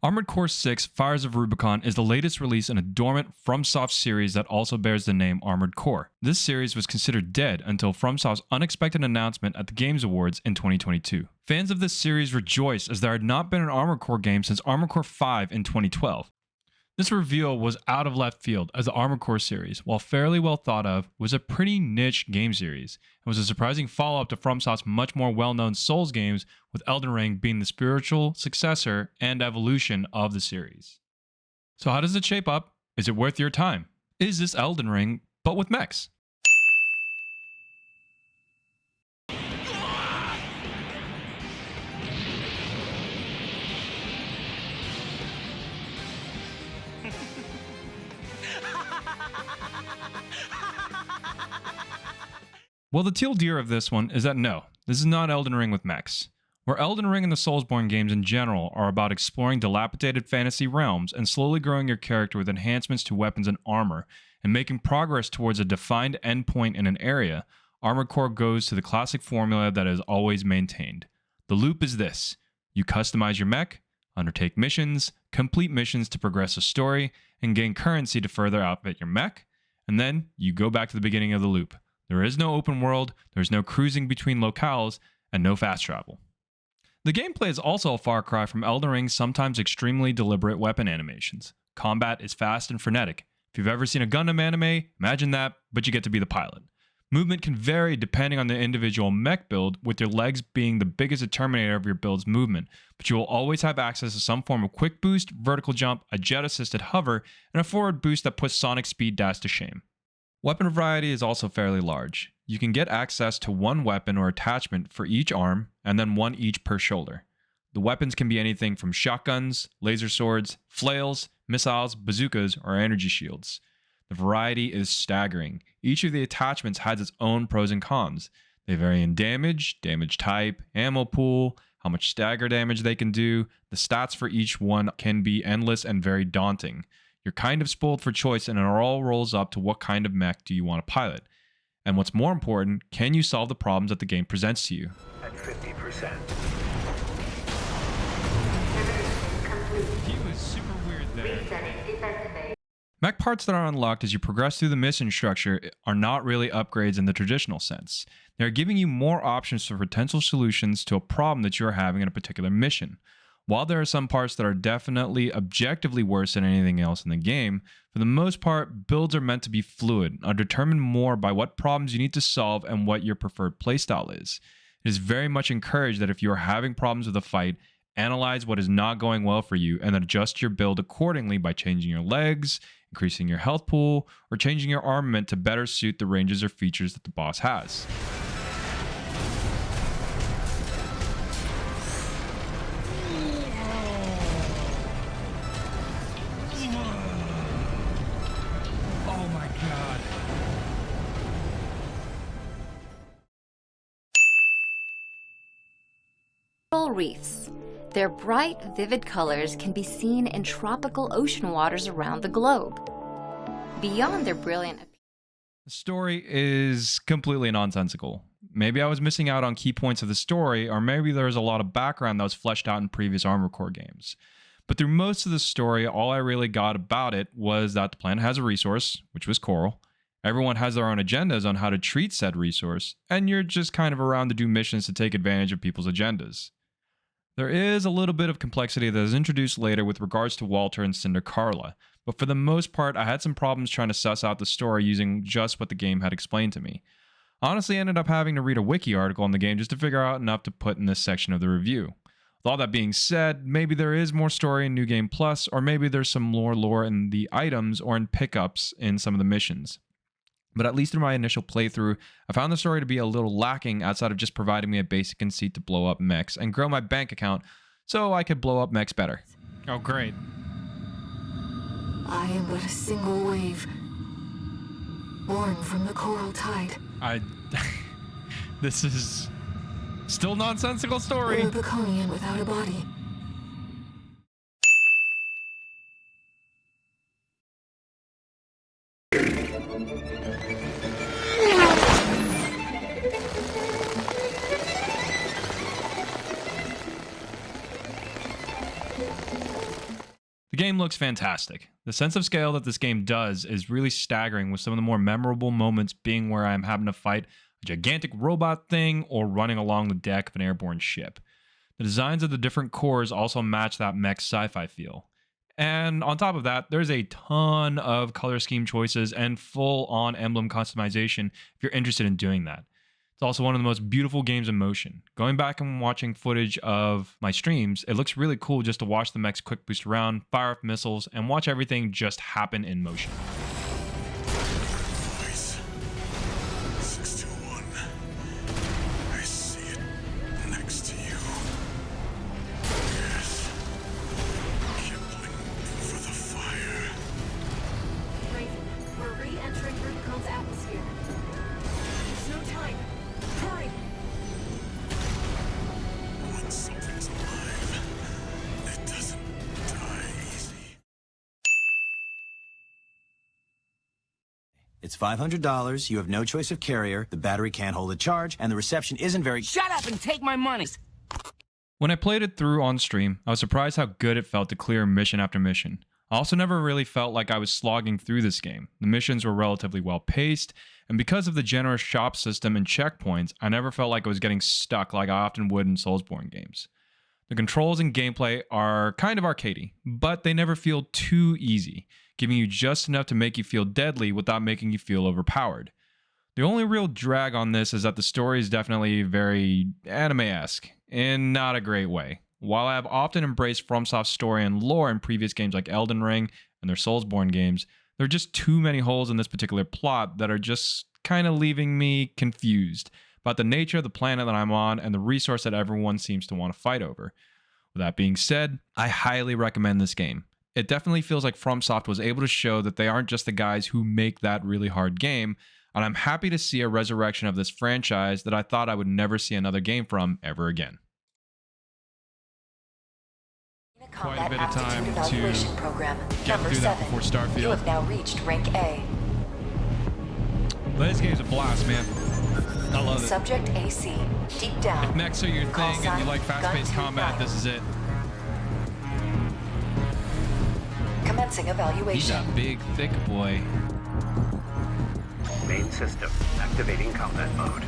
Armored Core 6 Fires of Rubicon is the latest release in a dormant FromSoft series that also bears the name Armored Core. This series was considered dead until FromSoft's unexpected announcement at the Games Awards in 2022. Fans of this series rejoice as there had not been an Armored Core game since Armored Core 5 in 2012. This reveal was out of left field as the Armored Core series, while fairly well thought of, was a pretty niche game series and was a surprising follow-up to FromSoft's much more well-known Souls games, with Elden Ring being the spiritual successor and evolution of the series. So how does it shape up? Is it worth your time? Is this Elden Ring, but with mechs? Well, the teal deer of this one is that no, this is not Elden Ring with mechs. Where Elden Ring and the Soulsborne games in general are about exploring dilapidated fantasy realms and slowly growing your character with enhancements to weapons and armor, and making progress towards a defined endpoint in an area, Armored Core goes to the classic formula that is always maintained. The loop is this: you customize your mech, undertake missions, complete missions to progress a story, and gain currency to further outfit your mech, and then you go back to the beginning of the loop. There is no open world, there's no cruising between locales, and no fast travel. The gameplay is also a far cry from Elden Ring's sometimes extremely deliberate weapon animations. Combat is fast and frenetic. If you've ever seen a Gundam anime, imagine that, but you get to be the pilot. Movement can vary depending on the individual mech build, with your legs being the biggest determinator of your build's movement, but you will always have access to some form of quick boost, vertical jump, a jet-assisted hover, and a forward boost that puts sonic speed dash to shame. Weapon variety is also fairly large. You can get access to one weapon or attachment for each arm, and then one each per shoulder. The weapons can be anything from shotguns, laser swords, flails, missiles, bazookas, or energy shields. The variety is staggering. Each of the attachments has its own pros and cons. They vary in damage, damage type, ammo pool, how much stagger damage they can do. The stats for each one can be endless and very daunting. You're kind of spoiled for choice, and it all rolls up to what kind of mech do you want to pilot. And what's more important, can you solve the problems that the game presents to you? At 50%. He was super weird there. Mech parts that are unlocked as you progress through the mission structure are not really upgrades in the traditional sense. They are giving you more options for potential solutions to a problem that you're having in a particular mission. While there are some parts that are definitely objectively worse than anything else in the game, for the most part, builds are meant to be fluid, are determined more by what problems you need to solve and what your preferred playstyle is. It is very much encouraged that if you are having problems with a fight, analyze what is not going well for you and then adjust your build accordingly by changing your legs, increasing your health pool, or changing your armament to better suit the ranges or features that the boss has. Coral reefs. Their bright, vivid colors can be seen in tropical ocean waters around the globe. Beyond their brilliant appearance, the story is completely nonsensical. Maybe I was missing out on key points of the story, or maybe there was a lot of background that was fleshed out in previous Armored Core games. But through most of the story, all I really got about it was that the planet has a resource, which was coral. Everyone has their own agendas on how to treat said resource, and you're just kind of around to do missions to take advantage of people's agendas. There is a little bit of complexity that is introduced later with regards to Walter and Cinder Carla, but for the most part, I had some problems trying to suss out the story using just what the game had explained to me. Honestly, I ended up having to read a wiki article on the game just to figure out enough to put in this section of the review. With all that being said, maybe there is more story in New Game Plus, or maybe there's some more lore in the items or in pickups in some of the missions. But at least through my initial playthrough, I found the story to be a little lacking outside of just providing me a basic conceit to blow up mechs and grow my bank account so I could blow up mechs better. Oh, great. I am but a single wave, born from the coral tide. This is still nonsensical story. A Rubiconian without a body. The game looks fantastic. The sense of scale that this game does is really staggering, with some of the more memorable moments being where I'm having to fight a gigantic robot thing or running along the deck of an airborne ship. The designs of the different cores also match that mech sci-fi feel. And on top of that, there's a ton of color scheme choices and full-on emblem customization if you're interested in doing that. It's also one of the most beautiful games in motion. Going back and watching footage of my streams, it looks really cool just to watch the mechs quick boost around, fire off missiles, and watch everything just happen in motion. Voice. 621. I see it next to you. Yes. Kipling for the fire. Raven, we're re-entering Rubicon's atmosphere. There's no time. Hurry! Once something's alive, it doesn't die easy. It's $500, you have no choice of carrier, the battery can't hold a charge, and the reception isn't very— Shut up and take my money! When I played it through on stream, I was surprised how good it felt to clear mission after mission. I also never really felt like I was slogging through this game. The missions were relatively well paced, and because of the generous shop system and checkpoints, I never felt like I was getting stuck like I often would in Soulsborne games. The controls and gameplay are kind of arcadey, but they never feel too easy, giving you just enough to make you feel deadly without making you feel overpowered. The only real drag on this is that the story is definitely very anime-esque, in not a great way. While I have often embraced FromSoft's story and lore in previous games like Elden Ring and their Soulsborne games, there are just too many holes in this particular plot that are just kind of leaving me confused about the nature of the planet that I'm on and the resource that everyone seems to want to fight over. With that being said, I highly recommend this game. It definitely feels like FromSoft was able to show that they aren't just the guys who make that really hard game, and I'm happy to see a resurrection of this franchise that I thought I would never see another game from ever again. Quite a bit of time to get through that before Starfield. You have now reached rank A. But this game's a blast, man. I love it. Subject AC. Deep down. If mechs are your Call thing and you sign, like fast-paced gun combat, 2-9. this is it. Commencing He's evaluation. a big, thick boy. Main system activating combat mode.